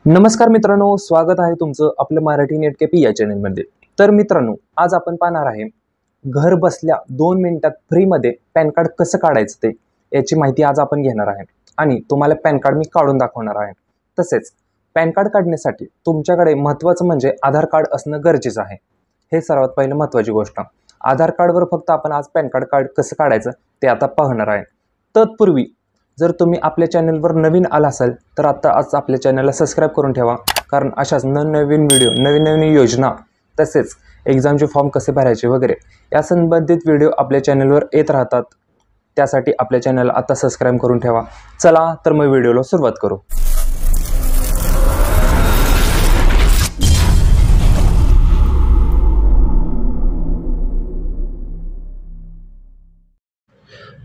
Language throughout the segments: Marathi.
नमस्कार मित्रांनो, स्वागत आहे तुमचं आपलं मराठी नेट केपी या चॅनलमध्ये। तर मित्रांनो, आज आपण पाहणार आहे घर बसल्या 2 मिनिटात फ्रीमध्ये पॅन कार्ड कसं काढायचं ते याची माहिती आज आपण घेणार आहे आणि तुम्हाला पॅन कार्ड मी काढून दाखवणार आहे। तसेच पॅन कार्ड काढण्यासाठी तुमच्याकडे महत्त्वाचं म्हणजे आधार कार्ड असणं गरजेचं आहे। हे सर्वात पहिलं महत्त्वाची गोष्ट। आधार कार्डवर फक्त आपण आज पॅन कार्ड कसं काढायचं ते आता पाहणार आहे। तत्पूर्वी जर तुम्ही आपल्या चॅनलवर नवीन आला असाल तर आता आज आपल्या चॅनलला सबस्क्राइब करून ठेवा, कारण अशाच नवीन व्हिडिओ नवीन योजना तसेच एग्जामचे फॉर्म कसे भरायचे वगैरे या संबंधित व्हिडिओ आपल्या चॅनलवर येत राहतात। त्यासाठी आपल्या चॅनलला आता सबस्क्राइब करून ठेवा। चला तर मग व्हिडिओला सुरुवात करू।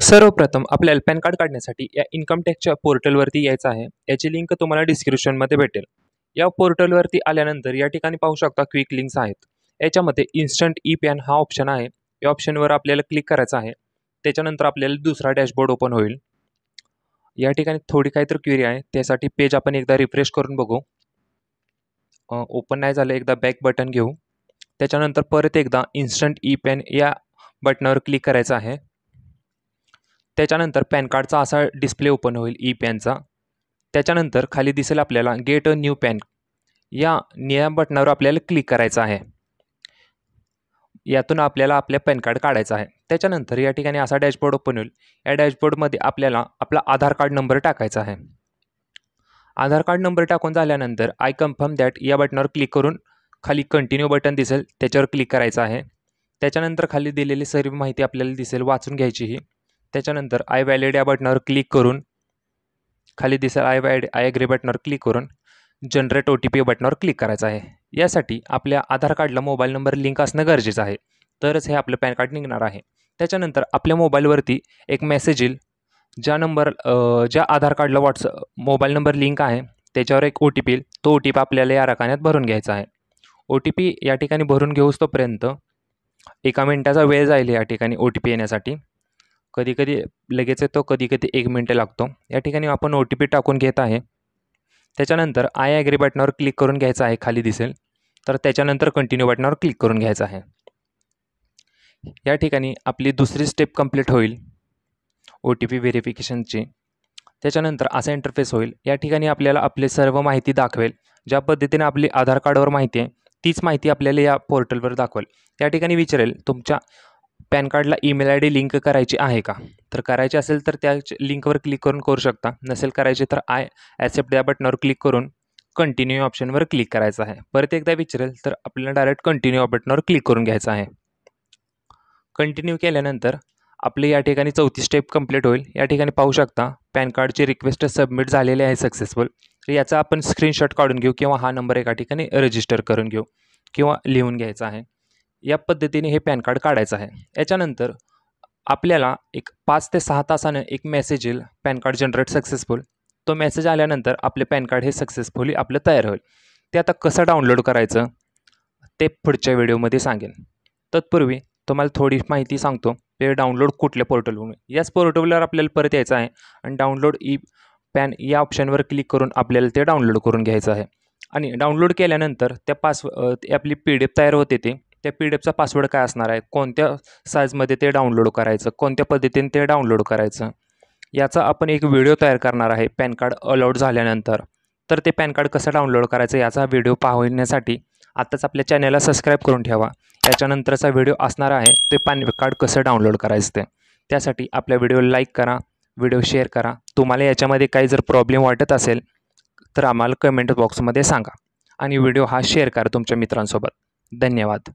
सर्वप्रथम आपल्याला पॅन कार्ड काढण्यासाठी या इन्कम टॅक्सच्या पोर्टलवरती यायचं आहे। याची लिंक तुम्हाला डिस्क्रिप्शनमध्ये भेटेल। या पोर्टलवरती आल्यानंतर या ठिकाणी पाहू शकता क्विक लिंक्स आहेत। याच्यामध्ये इन्स्टंट ई पॅन हा ऑप्शन आहे। या ऑप्शनवर आपल्याला क्लिक करायचं आहे। त्याच्यानंतर आपल्याला दुसरा डॅशबोर्ड ओपन होईल। या ठिकाणी थोडी काहीतरी क्वेरी आहे, त्यासाठी पेज आपण एकदा रिफ्रेश करून बघू। ओपन नाही झालं, एकदा बॅक बटन घेऊ। त्याच्यानंतर परत एकदा इन्स्टंट ई पॅन या बटनावर क्लिक करायचं आहे। त्याच्यानंतर पॅन कार्डचा असा डिस्प्ले ओपन होईल ई पॅनचा। त्याच्यानंतर खाली दिसेल आपल्याला गेट अ न्यू पॅन, या निळ्या बटनावर आपल्याला क्लिक करायचं आहे। यातून आपल्याला आपल्या पॅन कार्ड काढायचं आहे। त्याच्यानंतर या ठिकाणी असा डॅशबोर्ड ओपन होईल। या डॅशबोर्डमध्ये आपल्याला आपला आधार कार्ड नंबर टाकायचा आहे। आधार कार्ड नंबर टाकून झाल्यानंतर आय कन्फर्म दॅट या बटनावर क्लिक करून खाली कंटिन्यू बटन दिसेल, त्याच्यावर क्लिक करायचं आहे। त्याच्यानंतर खाली दिलेली सर्व माहिती आपल्याला दिसेल, वाचून घ्यायची ही। त्याच्यानंतर आय व्हॅलिड या बटनावर क्लिक करून खाली दिसेल आय ॲग्री बटनावर क्लिक करून जनरेट OTP बटनावर क्लिक करायचं आहे। यासाठी आपल्या आधार कार्डला मोबाईल नंबर लिंक असणं गरजेचं आहे, तरच हे आपलं पॅन कार्ड निघणार आहे। त्याच्यानंतर आपल्या मोबाईलवरती एक मेसेज येईल, ज्या आधार कार्डला मोबाईल नंबर लिंक आहे त्याच्यावर एक OTP येईल। तो OTP आपल्याला या रकान्यात भरून घ्यायचा आहे। OTP या ठिकाणी भरून घेऊस तोपर्यंत 1 मिनिटाचा वेळ जाईल या ठिकाणी OTP येण्यासाठी। कधी कधी लगेच येतो, कधी कधी 1 मिनिट लागतो। या ठिकाणी आपण OTP टाकून घेत आहे। त्याच्यानंतर आय ॲग्री बटनावर क्लिक करून घ्यायचं आहे, खाली दिसेल। तर त्याच्यानंतर कंटिन्यू बटनावर क्लिक करून घ्यायचं आहे। या ठिकाणी आपली दुसरी स्टेप कंप्लीट होईल OTP व्हेरिफिकेशनची। त्याच्यानंतर असा इंटरफेस होईल। या ठिकाणी आपल्याला आपली सर्व माहिती दाखवेल। ज्या पद्धतीने आपली आधार कार्डवर माहिती आहे तीच माहिती आपल्याला या पोर्टलवर दाखवेल। या ठिकाणी विचारेल तुमच्या पॅन कार्डला ईमेल ID लिंक करायची आहे का, तर करायची असेल तर त्या लिंकवर क्लिक करून करू शकता। नसेल करायची तर आय ॲक्सेप्ट या बटनावर क्लिक करून कंटिन्यू ऑप्शनवर क्लिक करायचं आहे। परत एकदा विचारेल तर आपल्याला डायरेक्ट कंटिन्यू बटनावर क्लिक करून घ्यायचं आहे। कंटिन्यू केल्यानंतर आपली या ठिकाणी चौथी स्टेप कंप्लीट होईल। या ठिकाणी पाहू शकता पॅन कार्डची रिक्वेस्ट सबमिट झालेली आहे सक्सेसफुल। तर याचा आपण स्क्रीनशॉट काढून घेऊ किंवा हा नंबर एका ठिकाणी रजिस्टर करून घेऊ किंवा लिहून घ्यायचा आहे। या पद्धतीने हे पॅन कार्ड काढायचं आहे। याच्यानंतर आपल्याला एक 5 ते 6 तासानं एक मेसेज येईल, पॅन कार्ड जनरेट सक्सेसफुल। तो मेसेज आल्यानंतर आपले पॅन कार्ड हे सक्सेसफुली आपलं तयार होईल। ते आता कसं डाउनलोड करायचं ते पुढच्या व्हिडिओमध्ये सांगेन। तत्पूर्वी तुम्हाला थोडी माहिती सांगतो, ते डाउनलोड कुठल्या पोर्टलवरून। याच पोर्टलवर आपल्याला परत यायचं आहे आणि डाउनलोड ई पॅन या ऑप्शनवर क्लिक करून आपल्याला ते डाउनलोड करून घ्यायचं आहे। आणि डाउनलोड केल्यानंतर आपली PDF तयार होते। त्या PDFचा पासवर्ड काय असणार आहे, कोणत्या साईजमध्ये ते डाउनलोड करायचं, कोणत्या पद्धतीने ते डाउनलोड करायचं, याचा आपण एक व्हिडिओ तयार करणार आहे पॅन कार्ड अलाउड झाल्यानंतर। तर ते पॅन कार्ड कसं डाउनलोड करायचं याचा व्हिडिओ पाहण्यासाठी आत्ताच आपल्या चॅनलला सबस्क्राईब करून ठेवा। याच्यानंतरचा व्हिडिओ असणार आहे ते पॅन कार्ड कसं डाउनलोड करायचं ते। त्यासाठी आपल्या व्हिडिओला लाईक करा, व्हिडिओ शेअर करा। तुम्हाला याच्यामध्ये काही जर प्रॉब्लेम वाटत असेल तर आम्हाला कमेंट बॉक्समध्ये सांगा आणि व्हिडिओ हा शेअर करा तुमच्या मित्रांसोबत। धन्यवाद।